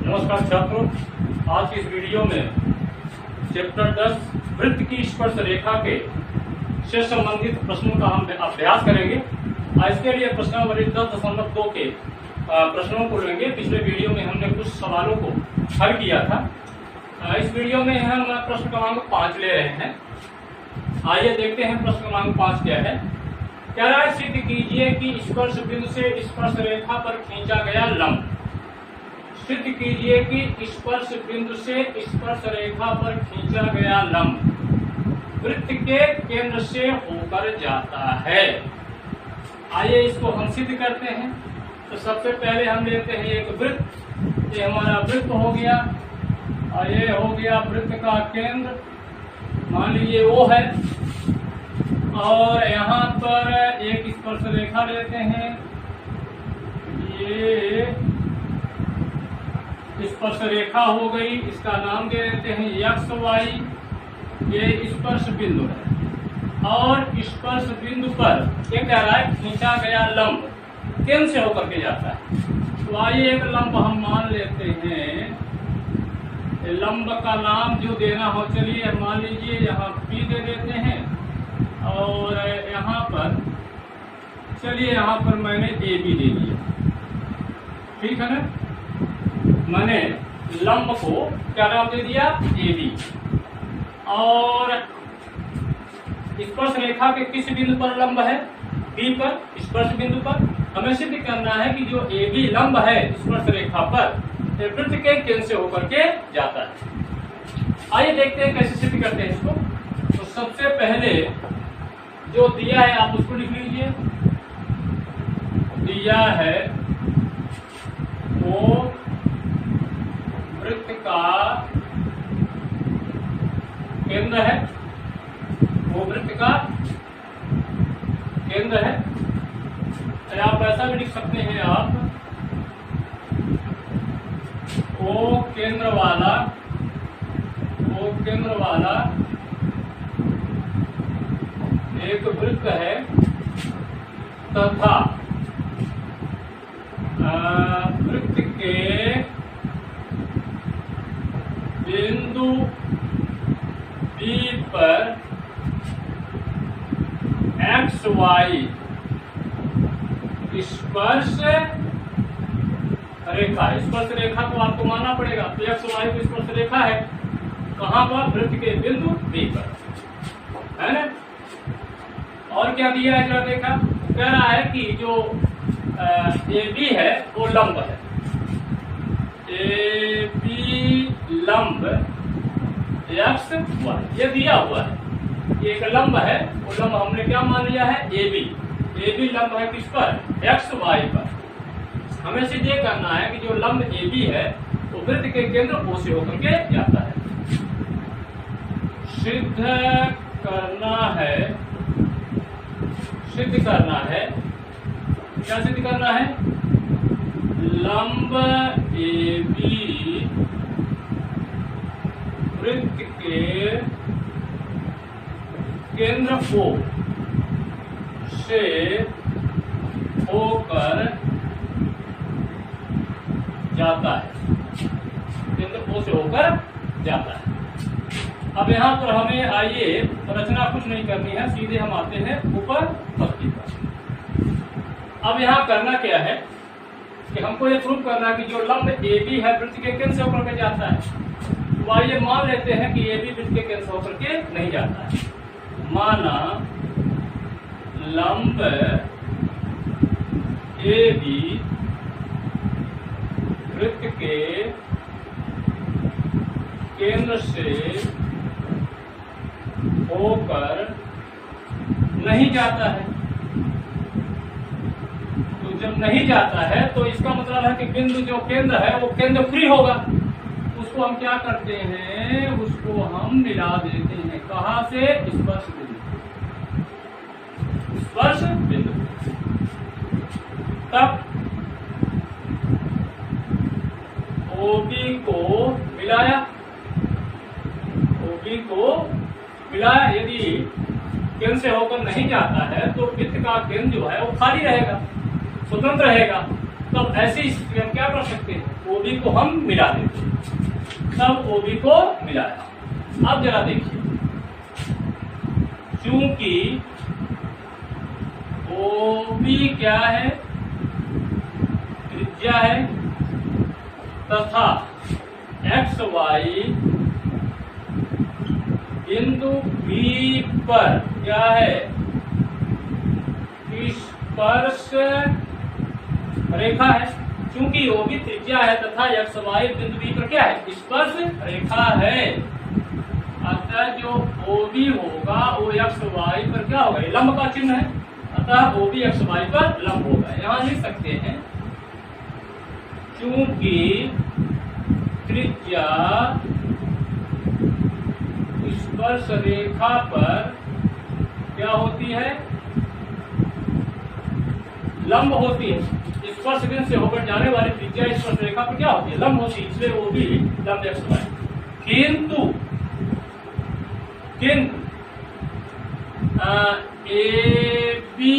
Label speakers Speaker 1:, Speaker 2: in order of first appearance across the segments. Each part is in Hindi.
Speaker 1: नमस्कार छात्रों, आज की इस वीडियो में चैप्टर 10 वृत्त की स्पर्श रेखा के से संबंधित प्रश्नों का हम अभ्यास करेंगे। इसके लिए प्रश्नावली 10.2 के प्रश्नों को लेंगे। पिछले वीडियो में हमने कुछ सवालों को हल किया था। इस वीडियो में हम प्रश्न क्रमांक 5 ले रहे हैं। आइए देखते हैं प्रश्न क्रमांक 5 क्या है। कह रहा है सिद्ध कीजिए कि स्पर्श बिंदु से स्पर्श रेखा पर खींचा गया लंब। सिद्ध कीजिए कि स्पर्श बिंदु से स्पर्श रेखा पर खींचा गया लंब वृत्त के केंद्र से होकर जाता है। आइए इसको हम सिद्ध करते हैं। तो सबसे पहले हम लेते हैं एक वृत्त। ये हमारा वृत्त हो गया और ये हो गया वृत्त का केंद्र, मान लीजिए वो है। और यहाँ पर एक स्पर्श रेखा लेते हैं। ये स्पर्श रेखा हो गई, इसका नाम दे देते हैं एक्स वाई। ये स्पर्श बिंदु है और स्पर्श बिंदु पर क्या कह रहा है, खींचा गया लंब केंद्र से होकर के जाता है। तो आइए एक लंब हम मान लेते हैं। लंब का नाम जो देना हो, चलिए मान लीजिए यहाँ P दे देते हैं और यहाँ पर चलिए यहाँ पर मैंने AB दे दिया, ठीक है ना। मैंने लंब को क्या नाम दे दिया, AB। और स्पर्श रेखा के किस बिंदु पर लंब है, B पर, स्पर्श बिंदु पर। हमें सिद्ध करना है कि जो AB लंब है स्पर्श रेखा पर वृत्त के केंद्र से होकर के जाता है। आइए देखते हैं कैसे सिद्ध करते हैं इसको। तो सबसे पहले जो दिया है आप उसको लिख लीजिए। दिया है वो वृत्त का केंद्र है, वो वृत्त का केंद्र है। आप ऐसा भी लिख सकते हैं, आप वो केंद्र वाला एक वृत्त है तथा वृत्त के बिंदु B पर एक्स वाई स्पर्श रेखा। स्पर्श रेखा को आपको मानना पड़ेगा। तो एक्स वाई की स्पर्श रेखा है कहाँ पर, वृत्त के बिंदु B पर, है ना। और क्या दिया है जरा देखा, कह रहा है कि जो AB है वो लंब है। AB लंब एक्स वाई ये दिया हुआ है। ये एक लंब है, वो लंब हमने क्या मान लिया है, AB। AB लंब है किस पर, एक्स वाई पर। हमें सिद्ध ये करना है कि जो लंब AB है वो वृत्त के केंद्र O से होकर के जाता है। सिद्ध करना है, क्या सिद्ध करना है, लंब AB वृत्त के केंद्र O से होकर जाता है, केंद्र O से होकर जाता है। अब यहाँ पर हमें आइए रचना कुछ नहीं करनी है, सीधे हम आते हैं ऊपर पत्ती पर। अब यहाँ करना क्या है कि हमको ये प्रूव करना है कि जो लंब AB है वृत्त के केंद्र से होकर के जाता है। तो आइए मान लेते हैं कि AB वृत्त के केंद्र से होकर के नहीं जाता है। माना लंब AB वृत्त के केंद्र से होकर नहीं जाता है। तो जब नहीं जाता है तो इसका मतलब है कि बिंदु जो केंद्र है वो केंद्र फ्री होगा। उसको हम क्या करते हैं, उसको हम मिला देते हैं। कहाँ से, स्पर्श बिंदु, स्पर्श बिंदु। तब OB को मिलाया, यदि केंद्र से होकर नहीं जाता है तो वृत्त का केंद्र जो है वो खाली रहेगा, स्वतंत्र रहेगा। तब ऐसी स्थिति हम क्या कर सकते हैं, ओबी को हम मिला देते हैं। तब ओबी को मिलाया। अब जरा देखिए, चूंकि ओबी क्या है, त्रिज्या है, तथा एक्स वाई बिंदु बी पर क्या है, स्पर्श रेखा है। चूंकि ओबी त्रिज्या है तथा एक्स वाई बिंदु बी पर क्या है, स्पर्श रेखा है, अतः जो ओबी होगा वो एक्स वाई पर क्या होगा, लंब का चिन्ह है, अतः ओबी एक्स वाई पर लंब होगा। यहां लिख सकते हैं चूंकि त्रिज्या स्पर्श रेखा पर क्या होती है, लंब होती है। स्पर्श बिंदु से होकर जाने वाली त्रिज्या स्पर्श रेखा पर क्या होती है, लंब होती है, इसलिए वो भी लंब एक्स वाई। किंतु ए बी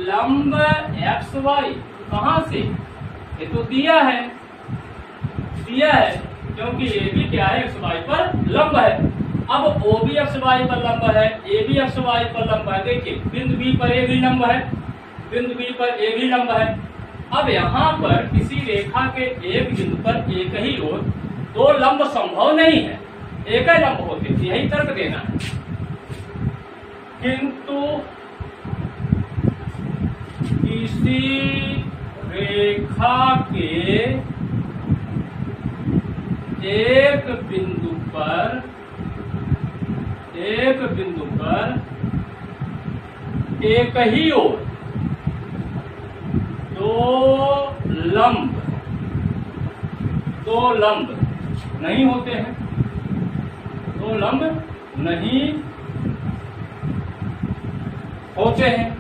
Speaker 1: लंब एक्स वाई कहां से, ये तो दिया है क्योंकि ए बी क्या है, एक्स वाई पर लंब है। अब ओ बी एक्स वाई पर लंब है, ए बी एक्स वाई पर लंब है। देखिए बिंदु बी पर ए भी लंब है, बिंदु बी पर ए भी लंब है। अब यहाँ पर किसी रेखा के एक बिंदु पर एक ही ओर दो लंब संभव नहीं है, एक ही लंब होते, यही तर्क देना है। किंतु किसी रेखा के एक बिंदु पर एक ही ओर दो लंब नहीं होते हैं, दो लंब नहीं होते हैं।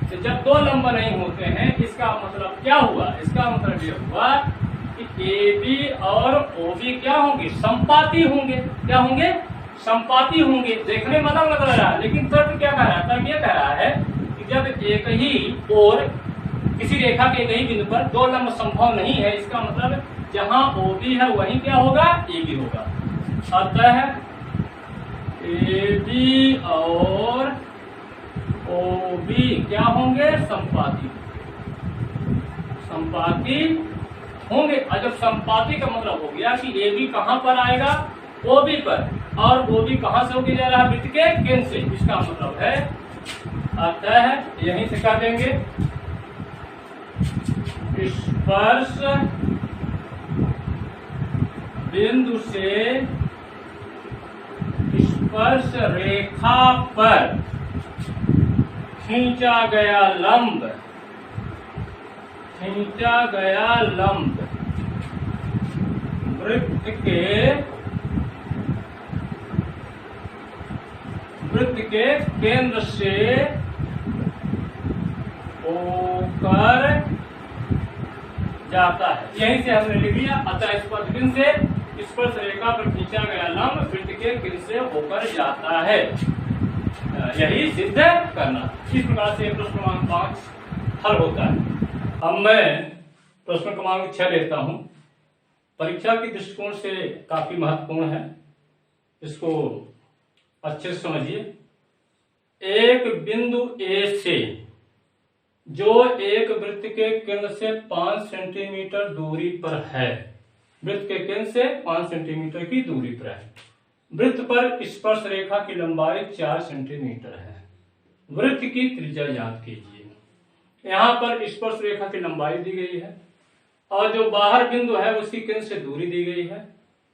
Speaker 1: तो जब दो लंब नहीं होते हैं, इसका मतलब क्या हुआ, इसका मतलब ये हुआ कि ए बी और ओ बी क्या होंगे, संपाती होंगे। क्या होंगे, संपाती होंगे। देखने में अलग लग रहा है, लेकिन तर्क क्या कह रहा है, तर्क ये कह रहा है कि जब एक ही ओर किसी रेखा के एक ही बिंदु पर दो लंब संभव नहीं है, इसका मतलब जहां ओ बी है वहीं क्या होगा, ए बी होगा। अतः ए बी और ओ बी क्या होंगे, संपाती होंगे। और जब संपाती का मतलब हो गया कि ए बी कहां पर आएगा, ओ बी पर, और ओ बी कहां से होके जा रहा है, वृत्त के केंद्र से। इसका मतलब है अतः यहीं से कह देंगे स्पर्श बिंदु से स्पर्श रेखा पर खींचा गया लंब वृत्त के केंद्र से होकर जाता है। यहीं से हमने लिख लिया, अतः स्पर्श बिंदु से स्पर्श रेखा पर खींचा गया लंब वृत्त के केंद्र से होकर जाता है। यही सिद्ध करना। इस प्रकार से प्रश्न क्रमांक 5 हल होता है। अब मैं प्रश्न क्रमांक 6 लेता हूं। परीक्षा के दृष्टिकोण से काफी महत्वपूर्ण है, इसको अच्छे से समझिए। एक बिंदु ए से जो एक वृत्त के केंद्र से 5 सेंटीमीटर दूरी पर है, वृत्त के केंद्र से 5 सेंटीमीटर की दूरी पर है, वृत्त पर स्पर्श रेखा की लंबाई 4 सेंटीमीटर है। वृत्त की त्रिज्या ज्ञात कीजिए। यहाँ पर स्पर्श रेखा की लंबाई दी गई है और जो बाहर बिंदु है उसकी केंद्र से दूरी दी गई है।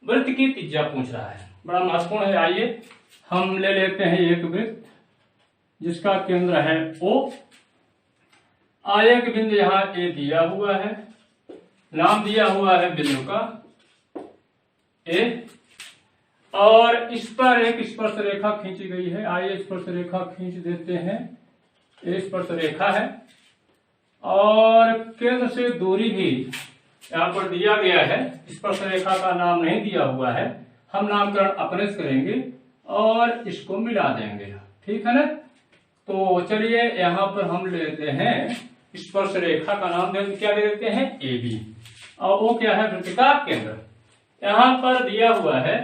Speaker 1: वृत्त की त्रिज्या पूछ रहा है, बड़ा महत्वपूर्ण है। आइए हम ले लेते हैं एक वृत्त जिसका केंद्र है O। एक बिंदु यहाँ ए दिया हुआ है, नाम दिया हुआ है बिंदु का ए, और इस पर एक स्पर्श रेखा खींची गई है। आइए स्पर्श रेखा खींच देते हैं। ये स्पर्श रेखा है और केंद्र से दूरी भी यहाँ पर दिया गया है। स्पर्श रेखा का नाम नहीं दिया हुआ है, हम नामकरण अपने से करेंगे और इसको मिला देंगे, ठीक है ना। तो चलिए यहाँ पर हम लेते हैं स्पर्श रेखा का नाम क्या दे देते हैं, AB। और वो क्या है, वृत्त का केंद्र। यहाँ पर दिया हुआ है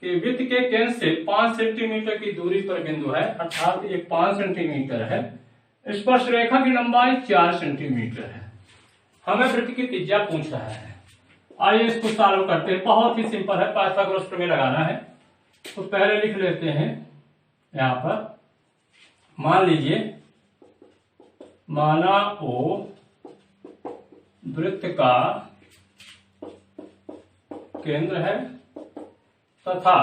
Speaker 1: कि वृत्त के केंद्र से 5 सेंटीमीटर की दूरी पर बिंदु है, अर्थात ये 5 सेंटीमीटर है। स्पर्श रेखा की लंबाई 4 सेंटीमीटर है। हमें वृत्त की त्रिज्या पूछ रहा है। आइए इसको सॉल्व करते हैं। बहुत ही सिंपल है, पाइथागोरस प्रमेय लगाना है। तो पहले लिख लेते हैं यहाँ पर, मान लीजिए माना O वृत्त का केंद्र है तथा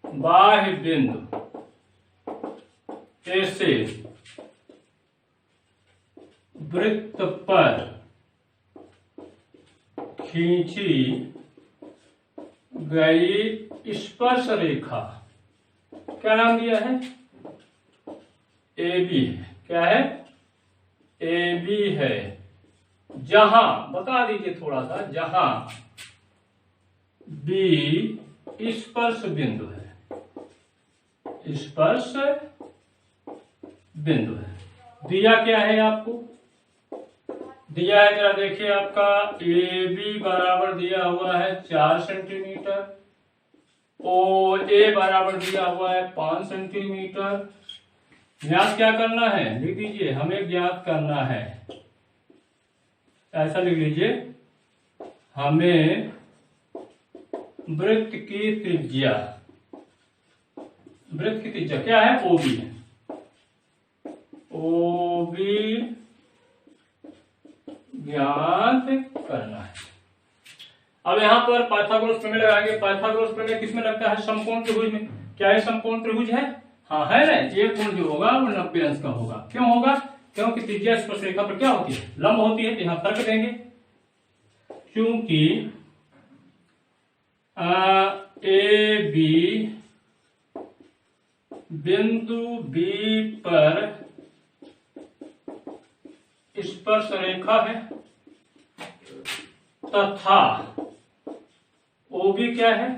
Speaker 1: बाह्य बिंदु A से वृत्त पर खींची गई स्पर्श रेखा, क्या नाम दिया है, AB है। क्या है, AB है। जहां, बता दीजिए थोड़ा सा, जहां B स्पर्श बिंदु है, स्पर्श बिंदु है। दिया क्या है आपको, दिया है जरा देखिए, आपका AB बराबर दिया हुआ है 4 सेंटीमीटर, OA बराबर दिया हुआ है 5 सेंटीमीटर। ज्ञात क्या करना है, लिख दीजिए, हमें ज्ञात करना है, ऐसा लिख लीजिए, हमें वृत्त की त्रिज्या, वृत्त की त्रिज्या क्या है, OB है। OB ज्ञात करना है। अब यहाँ पर पाइथागोरस प्रमेय लगाएंगे। पाइथागोरस प्रमेय किसमें लगता है, समकोण त्रिभुज में। क्या ये समकोण त्रिभुज है, हाँ है ना। ये कोण जो होगा वो 90 अंश का होगा। क्यों होगा, क्योंकि त्रिज्या स्पर्श रेखा पर क्या होती है, लंब होती है। तो यहाँ तर्क देंगे, क्योंकि AB बिंदु B पर स्पर्श रेखा है तथा OB क्या है,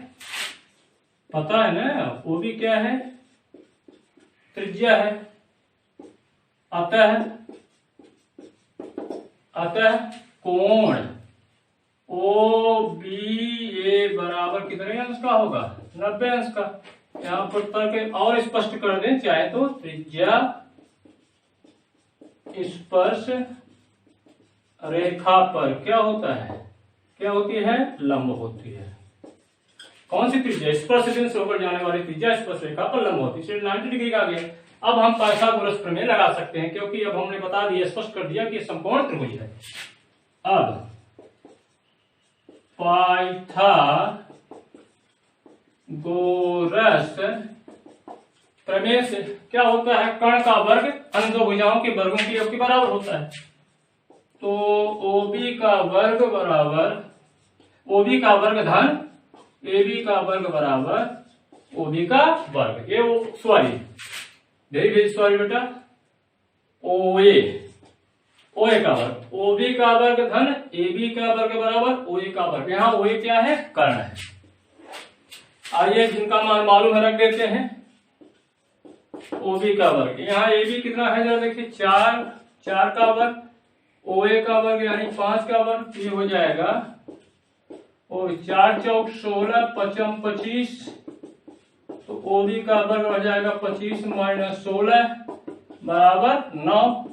Speaker 1: पता है ना, OB क्या है, त्रिज्या है। अतः कोण OBA बराबर कितने अंश का होगा, 90 अंश का। यहाँ पर तर्क और स्पष्ट कर दें चाहे तो, त्रिज्या स्पर्श रेखा पर क्या होता है, क्या होती है, लंब होती है। कौन सी त्रिज्या, स्पर्श बिंदु से होकर जाने वाली त्रिज्या स्पर्श रेखा पर लंब होती है। 90 डिग्री का आ गया। अब हम पाइथागोरस प्रमेय लगा सकते हैं, क्योंकि अब हमने बता दिया, स्पष्ट कर दिया कि समकोण त्रिभुज है। अब पाइथागोरस प्रमेय से क्या होता है, कर्ण का वर्ग अन्य दो भुजाओं के वर्गों के योग के बराबर होता है। तो OB का वर्ग बराबर, OB का वर्ग धन AB का वर्ग बराबर OB का वर्ग। ये वो सॉरी, वेरी वेरी सॉरी बेटा, OA का वर्ग, OB का वर्ग धन AB का वर्ग बराबर OA का वर्ग। यहाँ OA क्या है, कर्ण है। आइए जिनका मान मालूम है रख देते हैं। OB का वर्ग, यहाँ AB कितना है जरा देखिए, 4 का वर्ग, OA का वर्ग यानी 5 का वर्ग। ये हो जाएगा और 4 चौक 16, 5 25, तो OB का वर्ग हो जाएगा 25 माइनस 16 बराबर 9।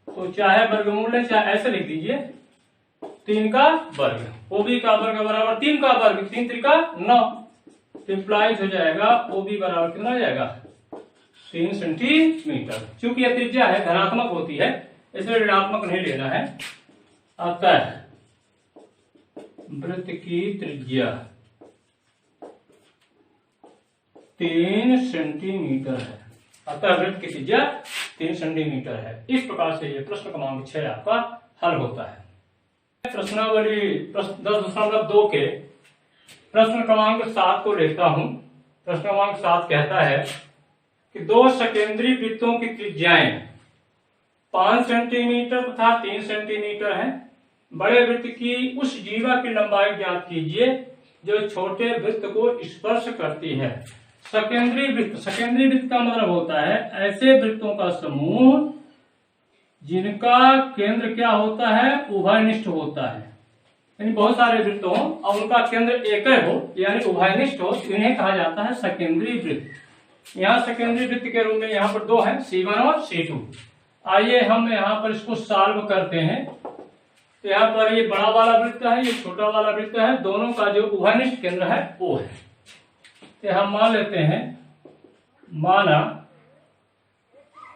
Speaker 1: तो चाहे वर्गमूल है चाहे ऐसे लिख दीजिए, 3 का वर्ग। OB का वर्ग बराबर 3 का वर्ग, 3 त्रिका 9, इंप्लाइज हो जाएगा OB बराबर कितना हो जाएगा, 3 सेंटीमीटर। चूंकि यह त्रिज्या है धनात्मक होती है, इसलिए ऋणात्मक नहीं लेना है। अतः वृत्त की त्रिज्या 3 सेंटीमीटर है। अतः वृत्त की त्रिज्या 3 सेंटीमीटर है। इस प्रकार से ये प्रश्न क्रमांक 6 आपका हल होता है। प्रश्नावली 10.2 के प्रश्न क्रमांक 7 को लेता हूं। प्रश्न क्रमांक 7 कहता है कि 2 सकेंद्री वृत्तों की त्रिज्याएं 5 सेंटीमीटर तथा 3 सेंटीमीटर है। बड़े वृत्त की उस जीवा की लंबाई ज्ञात कीजिए जो छोटे वृत्त को स्पर्श करती है। सेकेंडरी वृत्त, सेकेंडरी वृत्त का मतलब होता है ऐसे वृत्तों का समूह जिनका केंद्र क्या होता है, उभयनिष्ठ होता है, यानी बहुत सारे वृत्त हो और उनका केंद्र एक ही हो यानी उभयनिष्ठ हो, इन्हें कहा जाता है सकेंद्रीय वृत्त। यहाँ सकेंद्रीय वृत्त के रूप में यहाँ पर दो है, C1 और C2। आइए हम यहाँ पर इसको सॉल्व करते हैं। तो यहाँ पर ये बड़ा वाला वृत्त है, ये छोटा वाला वृत्त है, दोनों का जो उभयनिष्ठ केंद्र है वो है। तो हम मान लेते हैं, माना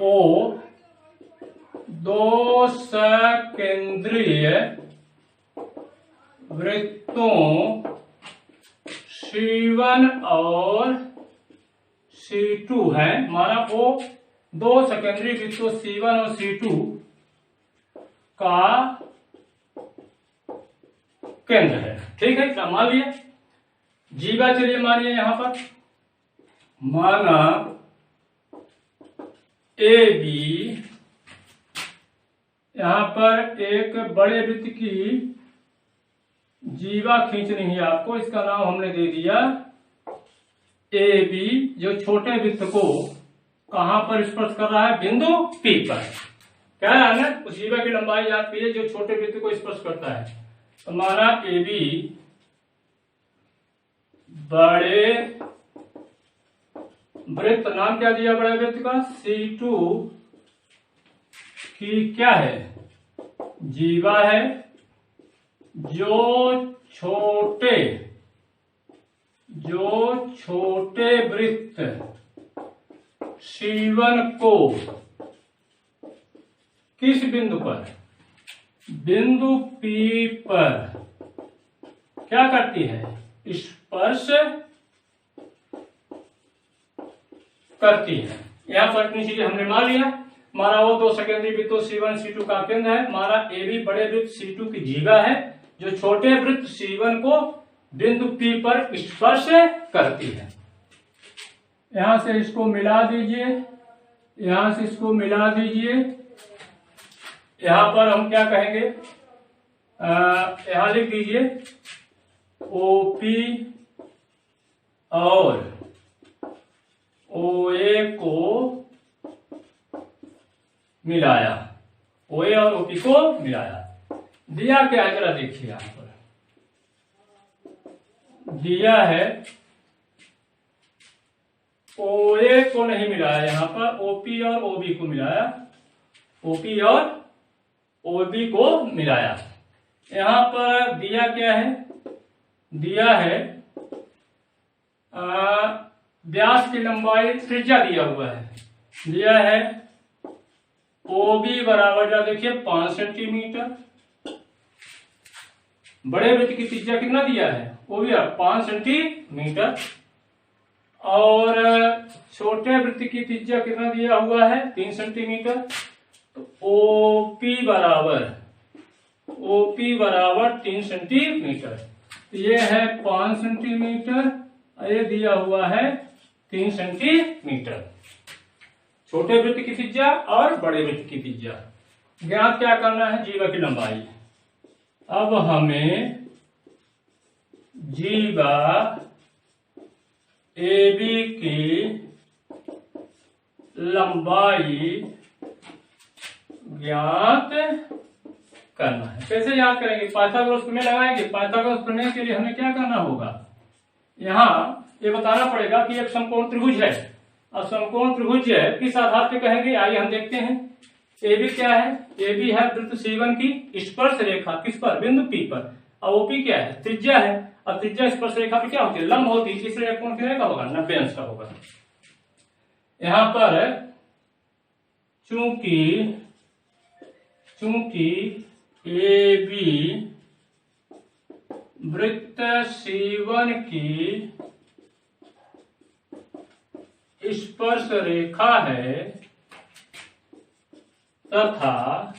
Speaker 1: O दो सकेंद्रीय वृत्तों C1 और C2 है। माना O दो सकेंद्रीय वृत्तों C1 और C2 का केंद्र है। ठीक है, क्या मान लिया। जीवा चलिए मानिए, यहां पर माना AB, यहां पर एक बड़े वृत्त की जीवा खींचनी है आपको, इसका नाम हमने दे दिया AB, जो छोटे वृत्त को कहां पर स्पर्श कर रहा है, बिंदु P पर। क्या है ना, उस जीवा की लंबाई आती है जो छोटे वृत्त को स्पर्श करता है। तो माना AB बड़े वृत्त, नाम क्या दिया बड़े वृत्त का, C2 की क्या है, जीवा है, जो छोटे वृत्त C1 को किस बिंदु पर, बिंदु P पर क्या करती है, स्पर्श करती है। यहां पर इतनी चीजें हमने मान लिया। माना वो दो सेकेंडरी वृत्तों C1 C2 का केंद्र है। माना AB बड़े वृत्त C2 की जीवा है, जो छोटे वृत्त C1 को बिंदु P पर स्पर्श करती है। यहां से इसको मिला दीजिए, यहां से इसको मिला दीजिए। यहां पर हम क्या कहेंगे, यहां लिख दीजिए OP और OA को मिलाया, OA और OP को मिलाया। दिया क्या है जरा देखिए, यहां पर दिया है OA को नहीं मिलाया, यहां पर OP और OB को मिलाया, OP और OB को मिलाया। यहां पर दिया क्या है, दिया है व्यास की लंबाई, त्रिज्या दिया हुआ है, दिया है OB बराबर जा देखिए 5 सेंटीमीटर। बड़े वृत्त की त्रिज्या कितना दिया है, OB 5 सेंटीमीटर, और छोटे वृत्त की त्रिज्या कितना दिया हुआ है, 3 सेंटीमीटर। तो OP बराबर 3 सेंटीमीटर, ये है 5 सेंटीमीटर, ये दिया हुआ है 3 सेंटीमीटर। छोटे वृत्त की त्रिज्या और बड़े वृत्त की त्रिज्या ज्ञात क्या करना है, जीवा की लंबाई। अब हमें जीवा AB की लंबाई ज्ञात करना है। कैसे याद करेंगे, पाइथागोरस प्रमेय लगाएंगे। पाइथागोरस प्रमेय के लिए हमें क्या करना होगा, यहाँ ये बताना पड़ेगा कि एक समकोण त्रिभुज है। अब समकोण त्रिभुज किस आधार पे कहेंगे, आइए हम देखते हैं। AB क्या है, AB है वृत्त C1 की स्पर्श रेखा किस पर, बिंदु P पर। और OP क्या है, त्रिज्या है। अब त्रिज्या स्पर्श रेखा पे क्या होती है, लंब होती है, इसलिए कोण कितने का होगा, 90 अंश का होगा। यहां पर चूंकि AB वृत्त C1 की स्पर्श रेखा है तथा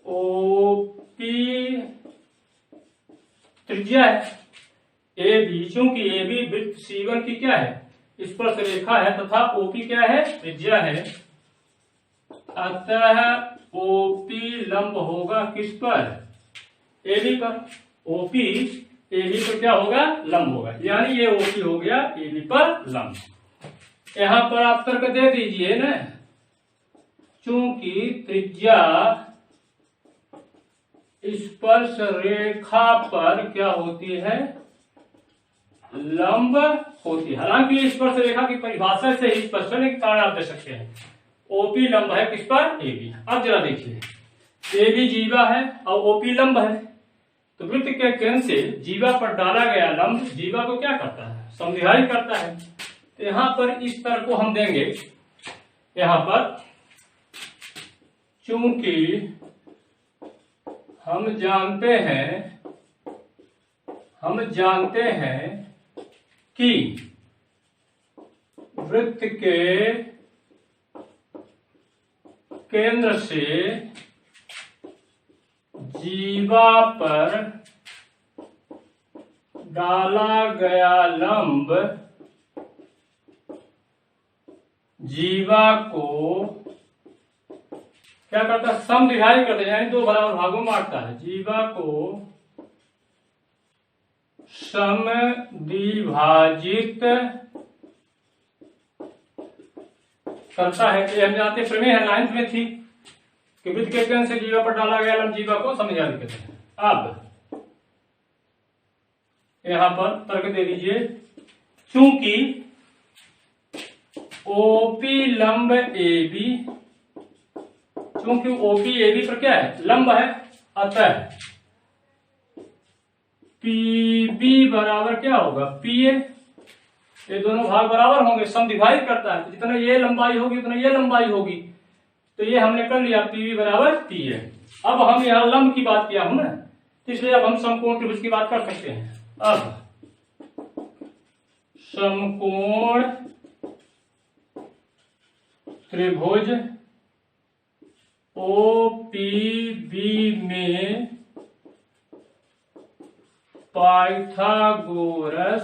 Speaker 1: OP त्रिज्या है। AB, चूंकि AB वृत्त C1 की क्या है, स्पर्श रेखा है, तथा OP क्या है, त्रिज्या है, अतः OP लंब होगा किस पर, AB पर। OP AB पर क्या होगा, लंब होगा, यानी ये OP हो गया AB पर लंब। यहां पर आप तर्क दे दीजिए ना, चूंकि त्रिज्या स्पर्श रेखा पर क्या होती है, लंब होती है। हालांकि स्पर्श रेखा की परिभाषा से ही स्पष्ट होने के कारण आप दे सकते हैं ओपी लंब है किस पर, एबी। अब जरा देखिए, एबी जीवा है और ओपी लंब है, तो वृत्त के केंद्र से जीवा पर डाला गया लंब जीवा को क्या करता है, समद्विभाजित करता है। तो यहां पर इस तरह को हम देंगे, यहां पर चूंकि हम जानते हैं कि वृत्त के केंद्र से जीवा पर डाला गया लंब जीवा को क्या करता है, समद्विभाजित करता है, यानी दो बराबर भागों में बांटता है। जीवा को समद्विभाजित करता है। तो हम जानते प्रमेय है, 9th में थी कि वृत्त के केंद्र से जीवा पर डाला गया लंब जीवा को समद्विभाजित करते हैं। अब यहां पर तर्क दे दीजिए, चूंकि ओपी लंब एबी, चूंकि ओपी एबी पर क्या है, लंब है, अतः पीबी बराबर क्या होगा, पीए। ये दोनों भाग बराबर होंगे, समद्विभाजित करता है, जितना ये लंबाई होगी उतना ये लंबाई होगी, तो ये हमने कर लिया, पीबी बराबर पीए। अब हम यहाँ लंब की बात किया हूं ना, इसलिए अब हम समकोण त्रिभुज की बात कर सकते हैं। अब समकोण त्रिभुज ओपीबी में पाइथागोरस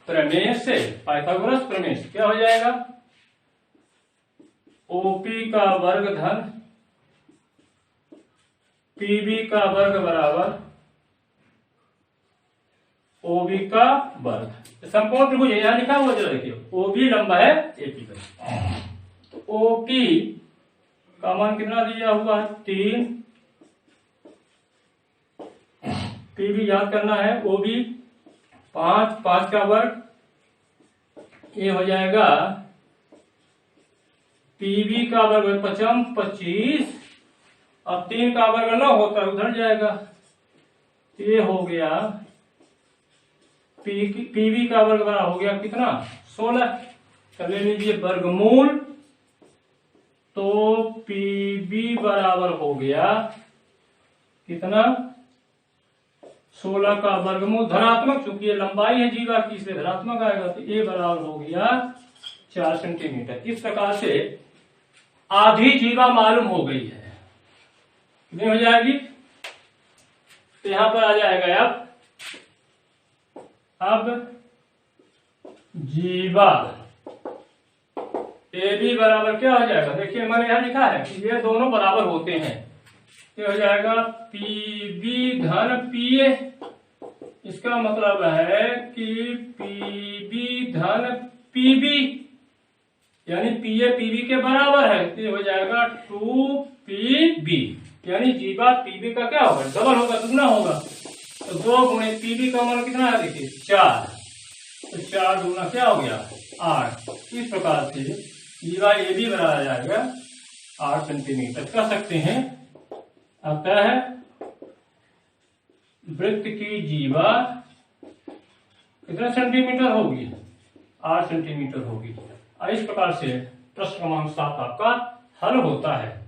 Speaker 1: प्रमेय से, पाइथागोरस प्रमेय से क्या हो जाएगा, ओपी का वर्ग धन पीबी का वर्ग बराबर ओबी का वर्ग। समकोण त्रिभुज यहां लिखा हुआ, जरा देखिए, ओबी लंबा है एपी पर, तो ओपी का मान कितना दिया हुआ है, 3, पीबी याद करना है, ओबी 5, 5 का वर्ग, ये हो जाएगा पीबी का वर्ग 5 25, अब 3 का वर्ग 9 होता है, उधर जाएगा, ये हो गया पीबी का वर्ग बराबर हो गया कितना, 16। तो ले लीजिए वर्गमूल, तो पीबी बराबर हो गया कितना, 16 का वर्गमूल धनात्मक, चूंकि ये लंबाई है जीवा की इसलिए धनात्मक आएगा, तो ये बराबर हो गया 4 सेंटीमीटर। इस प्रकार से आधी जीवा मालूम हो गई है, कितनी हो जाएगी, तो यहां पर आ जाएगा अब जीवा ए बी बराबर क्या हो जाएगा, देखिए मैंने यहां लिखा है कि ये दोनों बराबर होते हैं, ये हो जाएगा पीबी धन पीए। इसका मतलब है कि पीबी धन पीबी यानी पीए पीबी के बराबर है, तो ये हो जाएगा 2pb, यानी जीवा पीबी का क्या होगा, डबल होगा, दुगना होगा, तो 2 गुणे पीबी का मान कितना है, देखिए 4, तो 4 गुना क्या हो गया 8। इस प्रकार से जीवा ए भी बनाया जाएगा 8 सेंटीमीटर कह सकते हैं। अतः वृत्त की जीवा कितना सेंटीमीटर होगी, 8 सेंटीमीटर होगी। इस प्रकार से प्रश्न क्रमांक 7 आपका हल होता है।